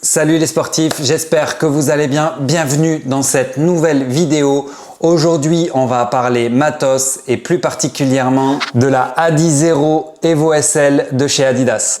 Salut les sportifs, j'espère que vous allez bien. Bienvenue dans cette nouvelle vidéo. Aujourd'hui, on va parler matos et plus particulièrement de la Adizero Evo SL de chez Adidas.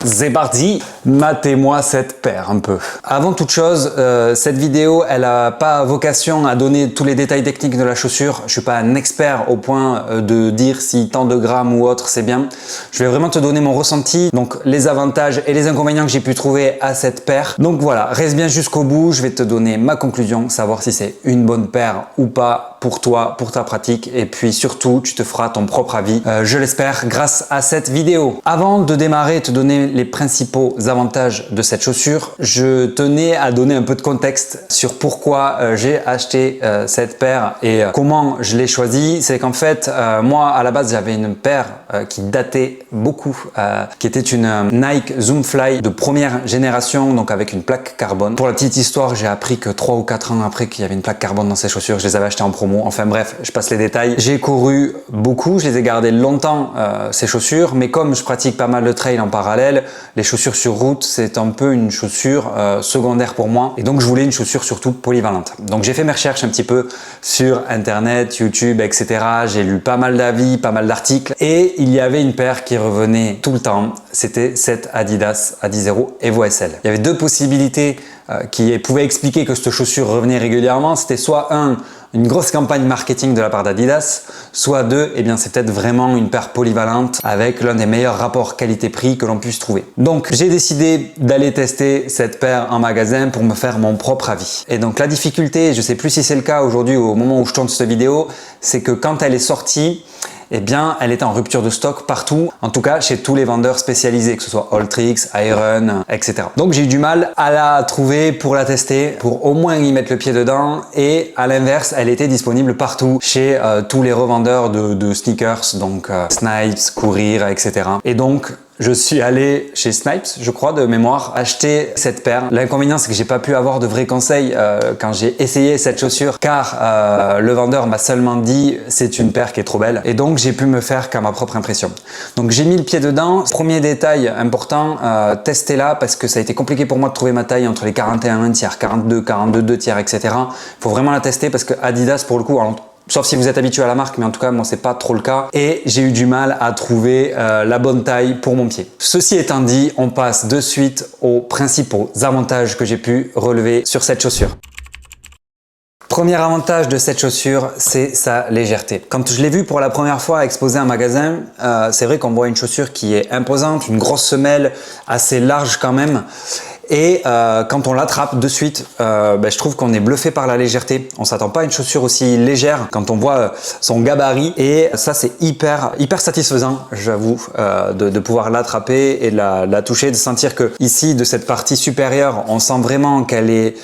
C'est parti, matez-moi cette paire un peu. Avant toute chose, cette vidéo, elle n'a pas vocation à donner tous les détails techniques de la chaussure. Je suis pas un expert au point de dire si tant de grammes ou autre c'est bien. Je vais vraiment te donner mon ressenti, donc les avantages et les inconvénients que j'ai pu trouver à cette paire. Donc voilà, reste bien jusqu'au bout, je vais te donner ma conclusion, savoir si c'est une bonne paire ou pas pour toi, pour ta pratique, et puis surtout, tu te feras ton propre avis, je l'espère, grâce à cette vidéo. Avant de démarrer et te donner les principaux avantages de cette chaussure, je tenais à donner un peu de contexte sur pourquoi j'ai acheté cette paire et comment je l'ai choisie. C'est qu'en fait, moi à la base j'avais une paire qui datait beaucoup, qui était une Nike Zoomfly de première génération, donc avec une plaque carbone. Pour la petite histoire, j'ai appris que 3 ou 4 ans après qu'il y avait une plaque carbone dans ces chaussures, je les avais achetées en promo. Enfin bref, je passe les détails. J'ai couru beaucoup, je les ai gardées longtemps ces chaussures, mais comme je pratique pas mal de trail en parallèle, les chaussures sur route, c'est un peu une chaussure secondaire pour moi. Et donc, je voulais une chaussure surtout polyvalente. Donc, j'ai fait mes recherches un petit peu sur Internet, YouTube, etc. J'ai lu pas mal d'avis, pas mal d'articles. Et il y avait une paire qui revenait tout le temps. C'était cette Adidas Adizero Evo SL. Il y avait deux possibilités qui pouvaient expliquer que cette chaussure revenait régulièrement. C'était soit une grosse campagne marketing de la part d'Adidas, soit deux, eh bien c'est peut-être vraiment une paire polyvalente avec l'un des meilleurs rapports qualité-prix que l'on puisse trouver. Donc j'ai décidé d'aller tester cette paire en magasin pour me faire mon propre avis. Et donc la difficulté, je sais plus si c'est le cas aujourd'hui au moment où je tourne cette vidéo, c'est que quand elle est sortie, eh bien, elle était en rupture de stock partout, en tout cas chez tous les vendeurs spécialisés, que ce soit Alltrix, Iron, etc. Donc j'ai eu du mal à la trouver pour la tester, pour au moins y mettre le pied dedans, et à l'inverse, elle était disponible partout chez tous les revendeurs de sneakers, donc Snipes, Courir, etc. Et donc, je suis allé chez Snipes, je crois, de mémoire, acheter cette paire. L'inconvénient, c'est que j'ai pas pu avoir de vrais conseils quand j'ai essayé cette chaussure, car le vendeur m'a seulement dit c'est une paire qui est trop belle. Et donc, j'ai pu me faire qu'à ma propre impression. Donc, j'ai mis le pied dedans. Premier détail important, testez-la parce que ça a été compliqué pour moi de trouver ma taille entre les 41 tiers, 42, 42 tiers, etc. Il faut vraiment la tester parce que Adidas, pour le coup, sauf si vous êtes habitué à la marque, mais en tout cas, moi, c'est pas trop le cas. Et j'ai eu du mal à trouver la bonne taille pour mon pied. Ceci étant dit, on passe de suite aux principaux avantages que j'ai pu relever sur cette chaussure. Premier avantage de cette chaussure, c'est sa légèreté. Quand je l'ai vue pour la première fois exposée en magasin, c'est vrai qu'on voit une chaussure qui est imposante, une grosse semelle assez large quand même. Et quand on l'attrape de suite, je trouve qu'on est bluffé par la légèreté. On s'attend pas à une chaussure aussi légère quand on voit son gabarit. Et ça, c'est hyper satisfaisant, j'avoue, de pouvoir l'attraper et de la toucher, de sentir que ici, de cette partie supérieure, on sent vraiment qu'elle est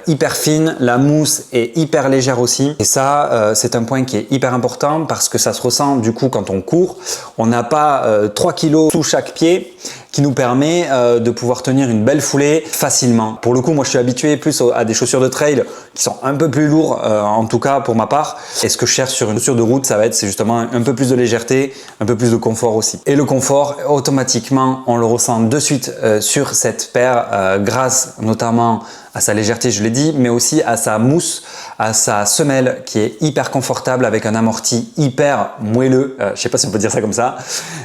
hyper fine. La mousse est hyper légère aussi. Et ça, c'est un point qui est hyper important parce que ça se ressent du coup quand on court. On n'a pas 3 kilos sous chaque pied, qui nous permet de pouvoir tenir une belle foulée facilement. Pour le coup, moi je suis habitué plus à des chaussures de trail qui sont un peu plus lourds, en tout cas pour ma part. Et ce que je cherche sur une chaussure de route, c'est justement un peu plus de légèreté, un peu plus de confort aussi. Et le confort, automatiquement, on le ressent de suite sur cette paire, grâce notamment à sa légèreté, je l'ai dit, mais aussi à sa mousse, à sa semelle qui est hyper confortable avec un amorti hyper moelleux. Je sais pas si on peut dire ça comme ça,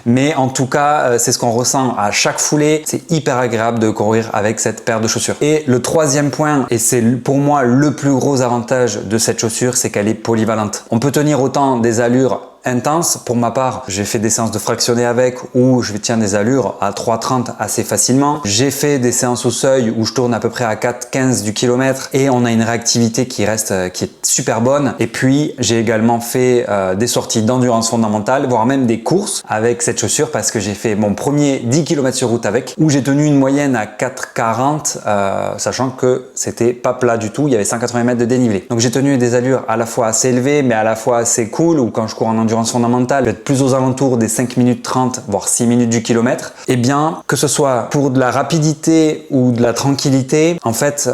mais en tout cas, c'est ce qu'on ressent à chaque foulée. C'est hyper agréable de courir avec cette paire de chaussures. Et le troisième point, et c'est pour moi le plus gros avantage de cette chaussure, c'est qu'elle est polyvalente. On peut tenir autant des allures intense. Pour ma part, j'ai fait des séances de fractionné avec où je tiens des allures à 3,30 assez facilement. J'ai fait des séances au seuil où je tourne à peu près à 4,15 du kilomètre et on a une réactivité qui est super bonne. Et puis, j'ai également fait des sorties d'endurance fondamentale, voire même des courses avec cette chaussure parce que j'ai fait mon premier 10 km sur route avec où j'ai tenu une moyenne à 4,40 sachant que c'était pas plat du tout. Il y avait 180 mètres de dénivelé. Donc, j'ai tenu des allures à la fois assez élevées mais à la fois assez cool ou quand je cours en endurance endurance fondamentale, peut-être plus aux alentours des 5 minutes 30, voire 6 minutes du kilomètre, eh bien, que ce soit pour de la rapidité ou de la tranquillité, en fait,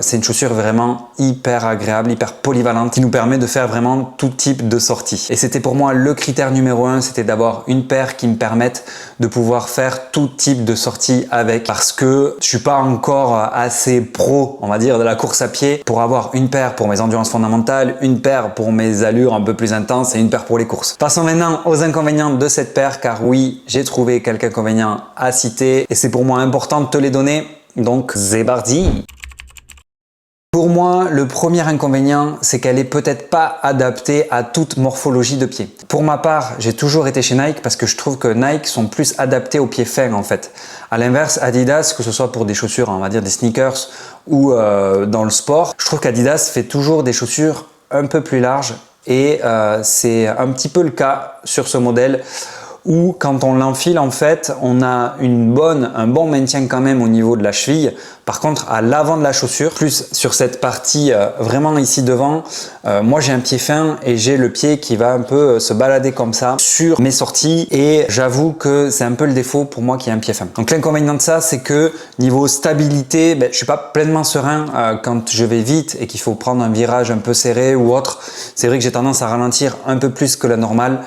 c'est une chaussure vraiment hyper agréable, hyper polyvalente, qui nous permet de faire vraiment tout type de sortie. Et c'était pour moi le critère numéro 1, c'était d'avoir une paire qui me permette de pouvoir faire tout type de sortie avec, parce que je suis pas encore assez pro, on va dire, de la course à pied pour avoir une paire pour mes endurances fondamentales, une paire pour mes allures un peu plus intenses et une paire pour les courses. Passons maintenant aux inconvénients de cette paire, car oui, j'ai trouvé quelques inconvénients à citer et c'est pour moi important de te les donner, donc c'est parti. Pour moi, le premier inconvénient, c'est qu'elle est peut-être pas adaptée à toute morphologie de pied. Pour ma part, j'ai toujours été chez Nike parce que je trouve que Nike sont plus adaptés aux pieds fins en fait. À l'inverse, Adidas, que ce soit pour des chaussures, on va dire des sneakers ou dans le sport, je trouve qu'Adidas fait toujours des chaussures un peu plus larges et c'est un petit peu le cas sur ce modèle où quand on l'enfile en fait, on a un bon maintien quand même au niveau de la cheville. Par contre, à l'avant de la chaussure, plus sur cette partie vraiment ici devant, moi j'ai un pied fin et j'ai le pied qui va un peu se balader comme ça sur mes sorties et j'avoue que c'est un peu le défaut pour moi qui ai un pied fin. Donc l'inconvénient de ça, c'est que niveau stabilité, je suis pas pleinement serein quand je vais vite et qu'il faut prendre un virage un peu serré ou autre. C'est vrai que j'ai tendance à ralentir un peu plus que la normale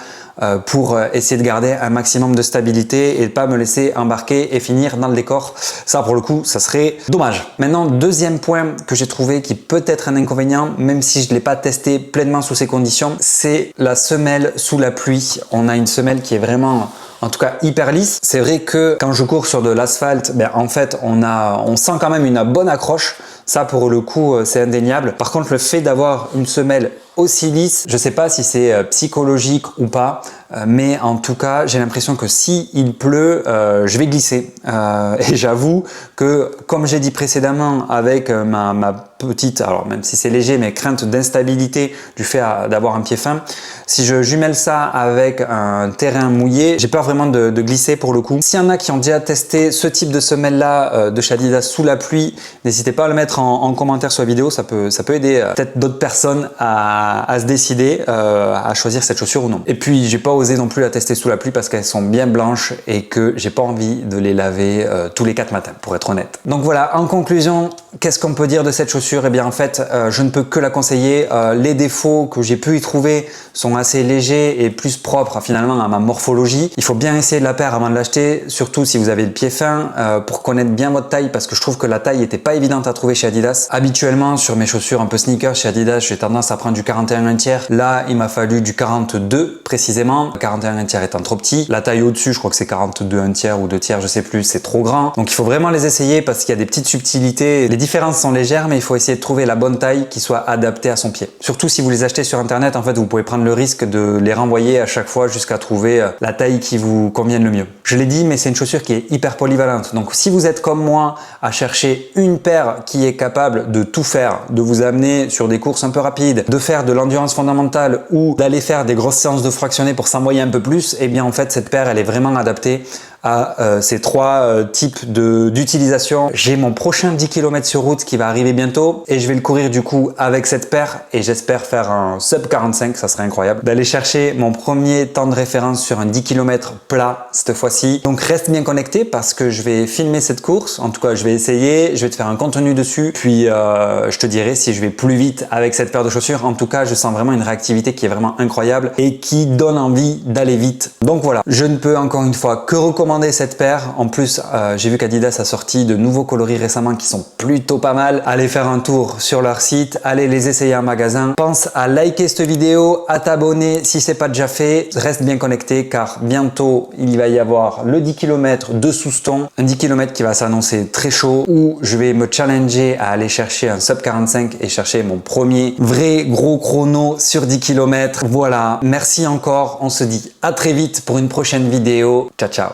pour essayer de garder un maximum de stabilité et de pas me laisser embarquer et finir dans le décor. Ça, pour le coup, ça serait dommage. Maintenant, deuxième point que j'ai trouvé qui peut être un inconvénient, même si je ne l'ai pas testé pleinement sous ces conditions, c'est la semelle sous la pluie. On a une semelle qui est vraiment, en tout cas, hyper lisse. C'est vrai que quand je cours sur de l'asphalte, en fait, on sent quand même une bonne accroche. Ça, pour le coup, c'est indéniable. Par contre, le fait d'avoir une semelle aussi lisse, je sais pas si c'est psychologique ou pas, mais en tout cas, j'ai l'impression que si il pleut, je vais glisser. Et j'avoue que, comme j'ai dit précédemment, avec ma petite, alors même si c'est léger, mais crainte d'instabilité du fait d'avoir un pied fin, si je jumelle ça avec un terrain mouillé, j'ai peur vraiment de glisser pour le coup. S'il y en a qui ont déjà testé ce type de semelle-là de chez Adidas sous la pluie, n'hésitez pas à le mettre en commentaire sur la vidéo, ça peut aider peut-être d'autres personnes à se décider à choisir cette chaussure ou non. Et puis j'ai pas osé non plus la tester sous la pluie parce qu'elles sont bien blanches et que j'ai pas envie de les laver tous les 4 matins pour être honnête. Donc voilà, en conclusion, qu'est-ce qu'on peut dire de cette chaussure? Eh bien en fait, je ne peux que la conseiller. Les défauts que j'ai pu y trouver sont assez légers et plus propres finalement à ma morphologie. Il faut bien essayer de la paire avant de l'acheter, surtout si vous avez le pied fin pour connaître bien votre taille parce que je trouve que la taille n'était pas évidente à trouver chez Adidas. Habituellement sur mes chaussures un peu sneakers chez Adidas, j'ai tendance à prendre du 41 un tiers. Là, il m'a fallu du 42 précisément. 41 un tiers étant trop petit. La taille au-dessus, je crois que c'est 42 un tiers ou 2 tiers, je sais plus, c'est trop grand. Donc il faut vraiment les essayer parce qu'il y a des petites subtilités. Les différences sont légères, mais il faut essayer de trouver la bonne taille qui soit adaptée à son pied. Surtout si vous les achetez sur internet, en fait, vous pouvez prendre le risque de les renvoyer à chaque fois jusqu'à trouver la taille qui vous convienne le mieux. Je l'ai dit, mais c'est une chaussure qui est hyper polyvalente. Donc si vous êtes comme moi à chercher une paire qui est capable de tout faire, de vous amener sur des courses un peu rapides, de faire de l'endurance fondamentale ou d'aller faire des grosses séances de fractionnés pour s'envoyer un peu plus, eh bien en fait cette paire elle est vraiment adaptée à ces trois types d'utilisation. J'ai mon prochain 10 km sur route qui va arriver bientôt et je vais le courir du coup avec cette paire et j'espère faire un sub 45, ça serait incroyable. D'aller chercher mon premier temps de référence sur un 10 km plat cette fois-ci. Donc reste bien connecté parce que je vais filmer cette course, en tout cas je vais essayer, je vais te faire un contenu dessus puis je te dirai si je vais plus vite avec cette paire de chaussures. En tout cas je sens vraiment une réactivité qui est vraiment incroyable et qui donne envie d'aller vite. Donc voilà, je ne peux encore une fois que recommander cette paire. En plus, j'ai vu qu'Adidas a sorti de nouveaux coloris récemment qui sont plutôt pas mal. Allez faire un tour sur leur site, allez les essayer en magasin. Pense à liker cette vidéo, à t'abonner si c'est pas déjà fait. Reste bien connecté car bientôt il va y avoir le 10 km de Souston, un 10 km qui va s'annoncer très chaud où je vais me challenger à aller chercher un sub 45 et chercher mon premier vrai gros chrono sur 10 km. Voilà, merci encore. On se dit à très vite pour une prochaine vidéo. Ciao, ciao.